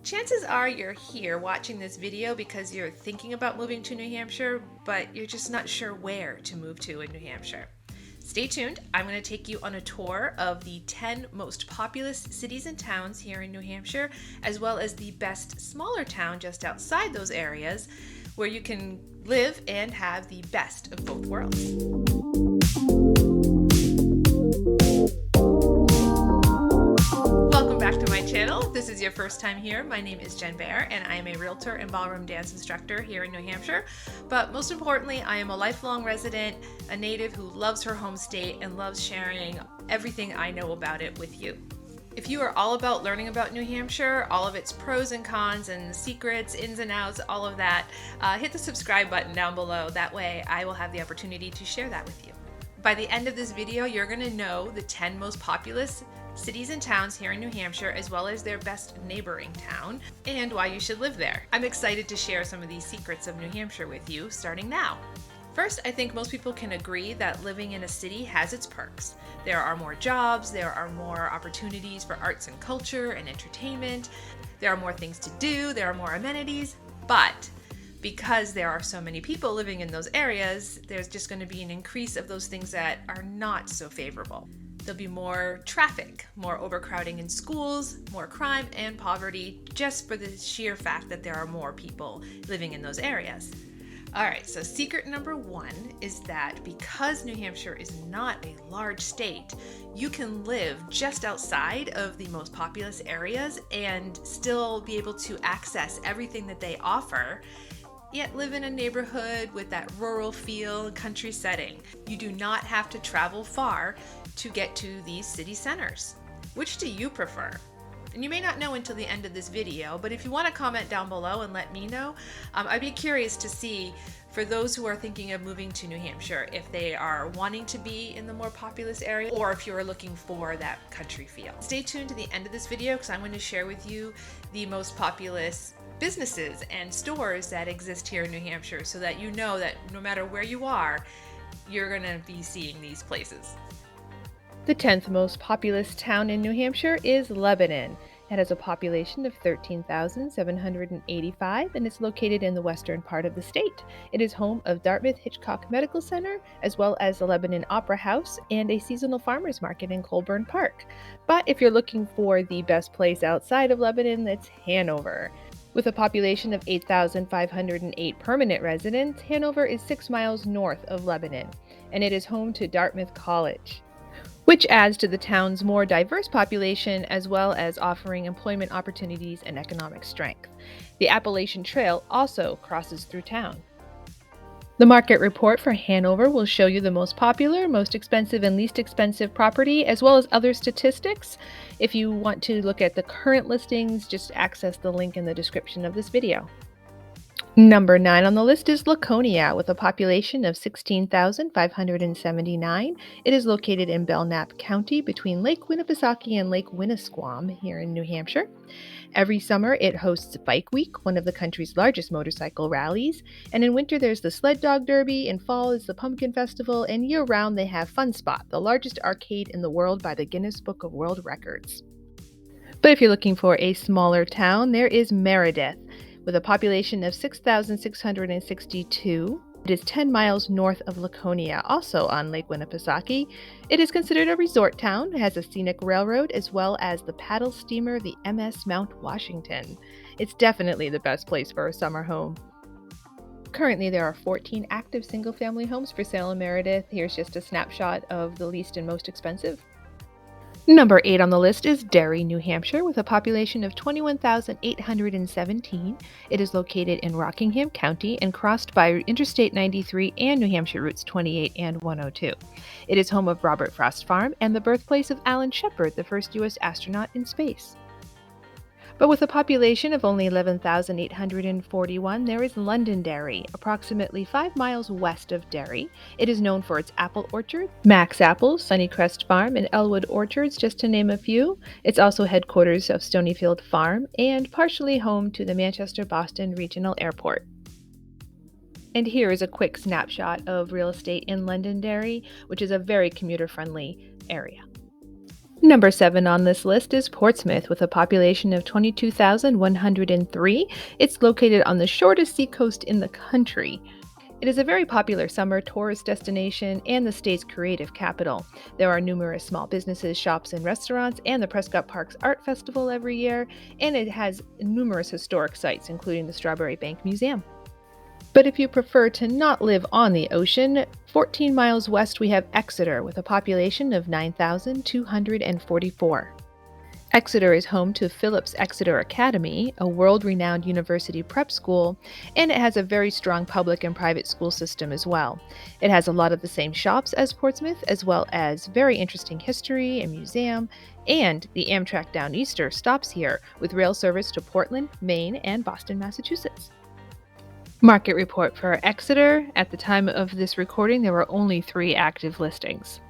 Chances are you're here watching this video because you're thinking about moving to New Hampshire, but you're just not sure where to move to in New Hampshire. Stay tuned. I'm going to take you on a tour of the 10 most populous cities and towns here in New Hampshire, as well as the best smaller town just outside those areas where you can live and have the best of both worlds. Welcome back to my channel. If this is your first time here, my name is Jen Bear and I am a realtor and ballroom dance instructor here in New Hampshire. But most importantly, I am a lifelong resident, a native who loves her home state and loves sharing everything I know about it with you. If you are all about learning about New Hampshire, all of its pros and cons and secrets, ins and outs, all of that, hit the subscribe button down below. That way I will have the opportunity to share that with you. By the end of this video, you're going to know the 10 most populous cities and towns here in New Hampshire, as well as their best neighboring town, and why you should live there. I'm excited to share some of these secrets of New Hampshire with you, starting now. First, I think most people can agree that living in a city has its perks. There are more jobs, there are more opportunities for arts and culture and entertainment, there are more things to do, there are more amenities, but because there are so many people living in those areas, there's just going to be an increase of those things that are not so favorable. There'll be more traffic, more overcrowding in schools, more crime and poverty, just for the sheer fact that there are more people living in those areas. All right, so secret number one is that because New Hampshire is not a large state, you can live just outside of the most populous areas and still be able to access everything that they offer, yet live in a neighborhood with that rural feel and country setting. You do not have to travel far to get to these city centers. Which do you prefer? And you may not know until the end of this video, but if you want to comment down below and let me know, I'd be curious to see, for those who are thinking of moving to New Hampshire, if they are wanting to be in the more populous area or if you're looking for that country feel. Stay tuned to the end of this video because I'm going to share with you the most populous businesses and stores that exist here in New Hampshire so that you know that no matter where you are, you're going to be seeing these places. The 10th most populous town in New Hampshire is Lebanon. It has a population of 13,785 and it's located in the western part of the state. It is home of Dartmouth Hitchcock Medical Center, as well as the Lebanon Opera House and a seasonal farmers market in Colburn Park. But if you're looking for the best place outside of Lebanon, that's Hanover. With a population of 8,508 permanent residents, Hanover is 6 miles north of Lebanon, and it is home to Dartmouth College, which adds to the town's more diverse population as well as offering employment opportunities and economic strength. The Appalachian Trail also crosses through town. The market report for Hanover will show you the most popular, most expensive, and least expensive property, as well as other statistics. If you want to look at the current listings, just access the link in the description of this video. Number 9 on the list is Laconia, with a population of 16,579. It is located in Belknap County between Lake Winnipesaukee and Lake Winnisquam here in New Hampshire. Every summer it hosts Bike Week, one of the country's largest motorcycle rallies, and in winter there's the Sled Dog Derby, in fall is the Pumpkin Festival, and year-round they have Fun Spot, the largest arcade in the world by the Guinness Book of World Records. But if you're looking for a smaller town, there is Meredith, with a population of 6,662. It is 10 miles north of Laconia, also on Lake Winnipesaukee. It is considered a resort town. It has a scenic railroad as well as the paddle steamer, the MS Mount Washington. It's definitely the best place for a summer home. Currently, there are 14 active single-family homes for sale in Meredith. Here's just a snapshot of the least and most expensive. Number 8 on the list is Derry, New Hampshire, with a population of 21,817. It is located in Rockingham County and crossed by Interstate 93 and New Hampshire Routes 28 and 102. It is home of Robert Frost Farm and the birthplace of Alan Shepard, the first U.S. astronaut in space. But with a population of only 11,841, there is Londonderry, approximately 5 miles west of Derry. It is known for its apple orchard, Max Apples, Sunnycrest Farm, and Elwood Orchards, just to name a few. It's also headquarters of Stonyfield Farm and partially home to the Manchester-Boston Regional Airport. And here is a quick snapshot of real estate in Londonderry, which is a very commuter-friendly area. Number 7 on this list is Portsmouth with a population of 22,103. It's located on the shortest seacoast in the country. It is a very popular summer tourist destination and the state's creative capital. There are numerous small businesses, shops, and restaurants, and the Prescott Parks Art Festival every year, and it has numerous historic sites, including the Strawberry Bank Museum. But if you prefer to not live on the ocean, 14 miles west we have Exeter with a population of 9,244. Exeter is home to Phillips Exeter Academy, a world-renowned university prep school, and it has a very strong public and private school system as well. It has a lot of the same shops as Portsmouth, as well as very interesting history and museum, and the Amtrak Downeaster stops here with rail service to Portland, Maine, and Boston, Massachusetts. Market report for Exeter. At the time of this recording, there were only 3 active listings.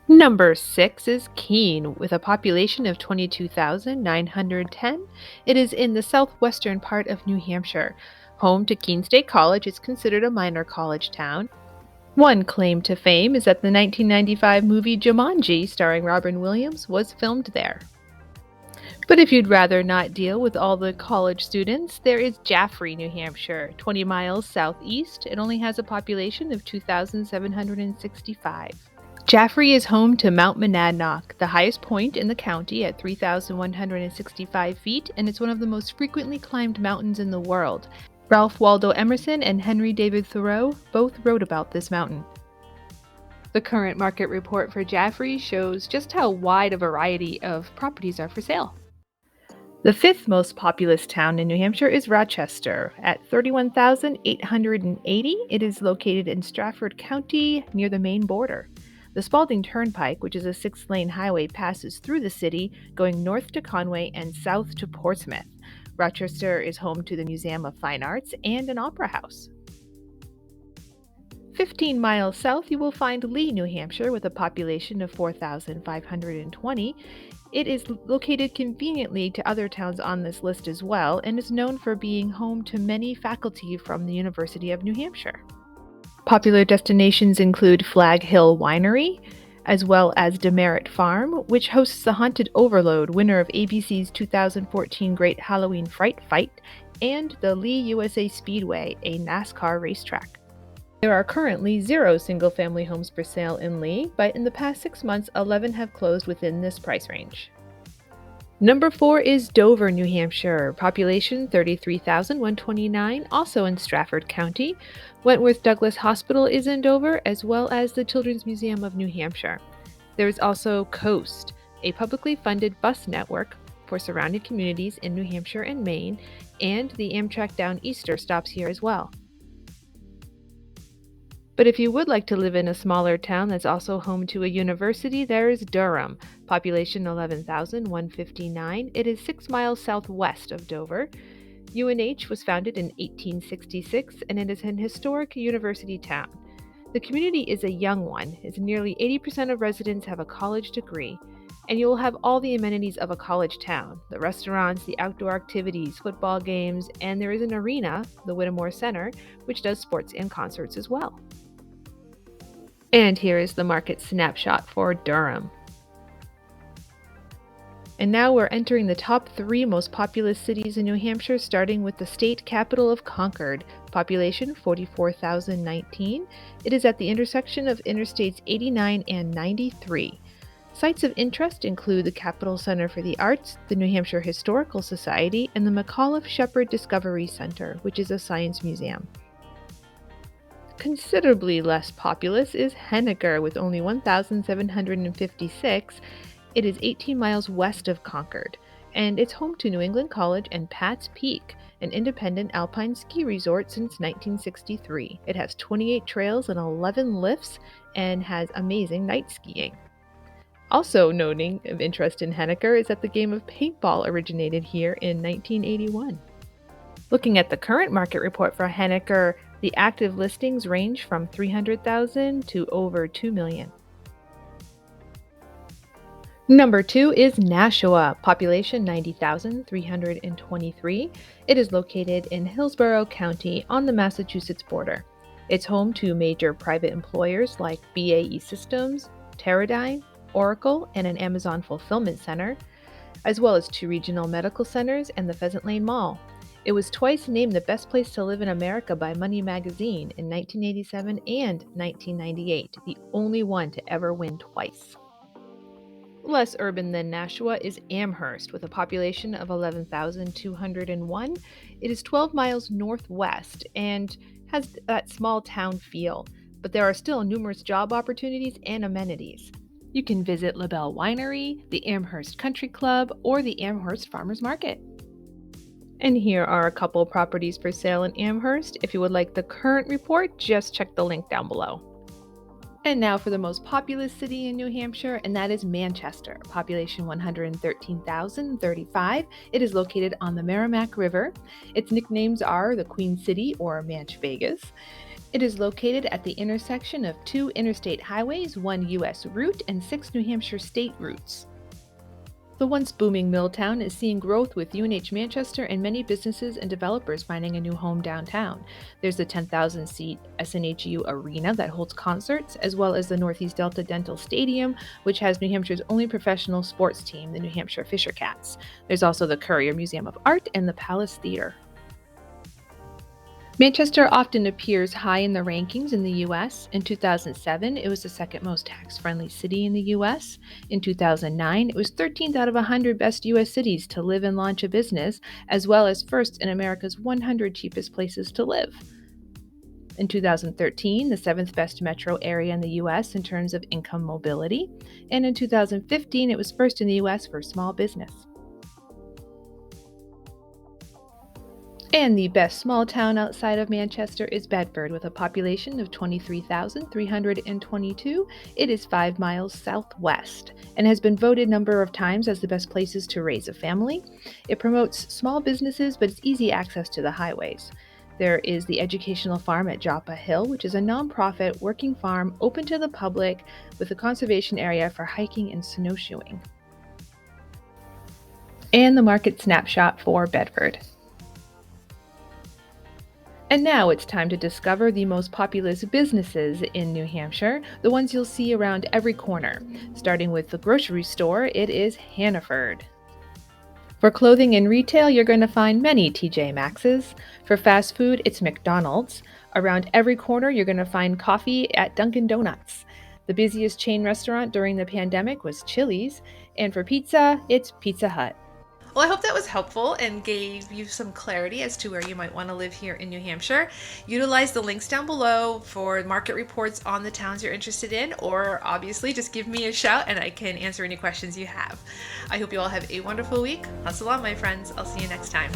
Number 6 is Keene, with a population of 22,910. It is in the southwestern part of New Hampshire. Home to Keene State College, it's considered a minor college town. One claim to fame is that the 1995 movie Jumanji, starring Robin Williams, was filmed there. But if you'd rather not deal with all the college students, there is Jaffrey, New Hampshire, 20 miles southeast. It only has a population of 2,765. Jaffrey is home to Mount Monadnock, the highest point in the county at 3,165 feet, and it's one of the most frequently climbed mountains in the world. Ralph Waldo Emerson and Henry David Thoreau both wrote about this mountain. The current market report for Jaffrey shows just how wide a variety of properties are for sale. The 5th most populous town in New Hampshire is Rochester. At 31,880, it is located in Strafford County near the Maine border. The Spalding Turnpike, which is a 6-lane highway, passes through the city, going north to Conway and south to Portsmouth. Rochester is home to the Museum of Fine Arts and an opera house. 15 miles south, you will find Lee, New Hampshire, with a population of 4,520. It is located conveniently to other towns on this list as well, and is known for being home to many faculty from the University of New Hampshire. Popular destinations include Flag Hill Winery, as well as Demerit Farm, which hosts the Haunted Overload, winner of ABC's 2014 Great Halloween Fright Fight, and the Lee USA Speedway, a NASCAR racetrack. There are currently 0 single-family homes for sale in Lee, but in the past 6 months, 11 have closed within this price range. Number 4 is Dover, New Hampshire. Population 33,129, also in Strafford County. Wentworth Douglas Hospital is in Dover, as well as the Children's Museum of New Hampshire. There is also Coast, a publicly funded bus network for surrounding communities in New Hampshire and Maine, and the Amtrak Downeaster stops here as well. But if you would like to live in a smaller town that's also home to a university, there is Durham, population 11,159. It is 6 miles southwest of Dover. UNH was founded in 1866, and it is an historic university town. The community is a young one, as nearly 80% of residents have a college degree, and you will have all the amenities of a college town: the restaurants, the outdoor activities, football games, and there is an arena, the Whittemore Center, which does sports and concerts as well. And here is the market snapshot for Durham. And now we're entering the top 3 most populous cities in New Hampshire, starting with the state capital of Concord, population 44,019. It is at the intersection of Interstates 89 and 93. Sites of interest include the Capitol Center for the Arts, the New Hampshire Historical Society, and the McAuliffe Shepherd Discovery Center, which is a science museum. Considerably less populous is Henniker, with only 1,756. It is 18 miles west of Concord, and it's home to New England College and Pat's Peak, an independent alpine ski resort since 1963. It has 28 trails and 11 lifts, and has amazing night skiing. Also noting of interest in Henniker is that the game of paintball originated here in 1981. Looking at the current market report for Henniker, the active listings range from 300,000 to over 2 million. Number 2 is Nashua, population 90,323. It is located in Hillsborough County on the Massachusetts border. It's home to major private employers like BAE Systems, Teradyne, Oracle, and an Amazon fulfillment center, as well as 2 regional medical centers and the Pheasant Lane Mall. It was twice named the best place to live in America by Money Magazine in 1987 and 1998, the only one to ever win twice. Less urban than Nashua is Amherst, with a population of 11,201. It is 12 miles northwest and has that small town feel, but there are still numerous job opportunities and amenities. You can visit LaBelle Winery, the Amherst Country Club, or the Amherst Farmers Market. And here are a couple properties for sale in Amherst. If you would like the current report, just check the link down below. And now for the most populous city in New Hampshire, and that is Manchester, population 113,035. It is located on the Merrimack River. Its nicknames are the Queen City or Manch Vegas. It is located at the intersection of 2 interstate highways, 1 U.S. route, and 6 New Hampshire state routes. The once booming mill town is seeing growth with UNH Manchester and many businesses and developers finding a new home downtown. There's the 10,000-seat SNHU Arena that holds concerts, as well as the Northeast Delta Dental Stadium, which has New Hampshire's only professional sports team, the New Hampshire Fisher Cats. There's also the Currier Museum of Art and the Palace Theater. Manchester often appears high in the rankings in the U.S. In 2007, it was the second most tax-friendly city in the U.S. In 2009, it was 13th out of 100 best U.S. cities to live and launch a business, as well as first in America's 100 cheapest places to live. In 2013, the 7th best metro area in the U.S. in terms of income mobility, and in 2015, it was first in the U.S. for small business. And the best small town outside of Manchester is Bedford, with a population of 23,322. It is 5 miles southwest and has been voted a number of times as the best places to raise a family. It promotes small businesses, but it's easy access to the highways. There is the educational farm at Joppa Hill, which is a nonprofit working farm open to the public with a conservation area for hiking and snowshoeing. And the market snapshot for Bedford. And now it's time to discover the most populous businesses in New Hampshire, the ones you'll see around every corner. Starting with the grocery store, it is Hannaford. For clothing and retail, you're going to find many TJ Maxx's. For fast food, it's McDonald's. Around every corner, you're going to find coffee at Dunkin' Donuts. The busiest chain restaurant during the pandemic was Chili's. And for pizza, it's Pizza Hut. Well, I hope that was helpful and gave you some clarity as to where you might want to live here in New Hampshire. Utilize the links down below for market reports on the towns you're interested in, or obviously just give me a shout and I can answer any questions you have. I hope you all have a wonderful week. Hustle on, my friends. I'll see you next time.